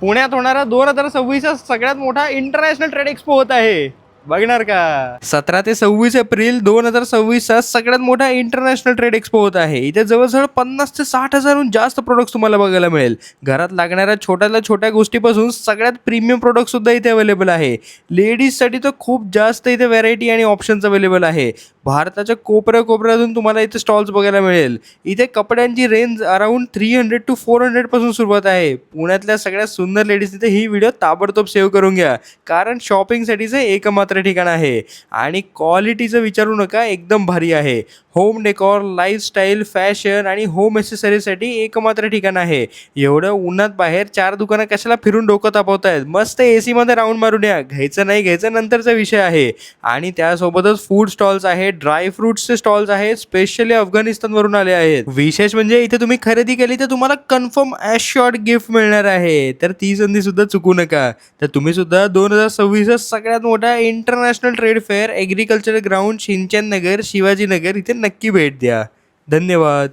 पुण्यात होणारा 2026 सगळ्यात मोठा इंटरनॅशनल ट्रेड एक्सपो होत आहे. बघणार का? 17 ते 26 एप्रिल 2026 सगळ्यात मोठा इंटरनॅशनल ट्रेड एक्सपो होत आहे. इथे जवळजवळ 50 ते 60,000हून जास्त प्रोडक्ट्स तुम्हाला बघायला मिळेल. घरात लागणाऱ्या छोट्यातल्या छोट्या गोष्टीपासून सगळ्यात प्रीमियम प्रोडक्ट सुद्धा इथे अवेलेबल आहे. लेडीजसाठी तर खूप जास्त इथे व्हरायटी आणि ऑप्शन्स अवेलेबल आहे. भारताच्या कोपऱ्यातून तुम्हाला इथे स्टॉल्स बघायला मिळेल. इथे कपड्यांची रेंज अराउंड 300 to 400 पासून सुरुवात आहे. पुण्यातल्या सगळ्यात सुंदर लेडीज तिथे ही व्हिडिओ ताबडतोब सेव्ह करून घ्या, कारण शॉपिंगसाठीचं एकमात्र ठिकाण आहे. आणि क्वालिटीचं विचारू नका, एकदम भारी आहे. होम डेकॉर, लाईफस्टाईल, फॅशन आणि होम ॲसेसरीजसाठी एकमात्र ठिकाण आहे. एवढं उन्हात बाहेर 4 दुकानं कशाला फिरून डोकं तापवतायत? मस्त एसीमध्ये राऊंड मारून या. घ्यायचं नाही घ्यायचं नंतरचा विषय आहे. आणि त्यासोबतच फूड स्टॉल्स आहेत, ड्रायफ्रुट्सचे स्टॉल्स आहेत, स्पेशली अफगाणिस्तानवरून आले आहेत. विशेष म्हणजे इथे तुम्ही खरेदी केली तर तुम्हाला कन्फर्म ॲश्युअर्ड गिफ्ट मिळणार आहे. तर ती संधी सुद्धा चुकू नका. तर तुम्ही सुद्धा 2026 सगळ्यात मोठा international trade fair agriculture ground, सिंचन नगर, शिवाजीनगर इथे नक्की भेट द्या. धन्यवाद.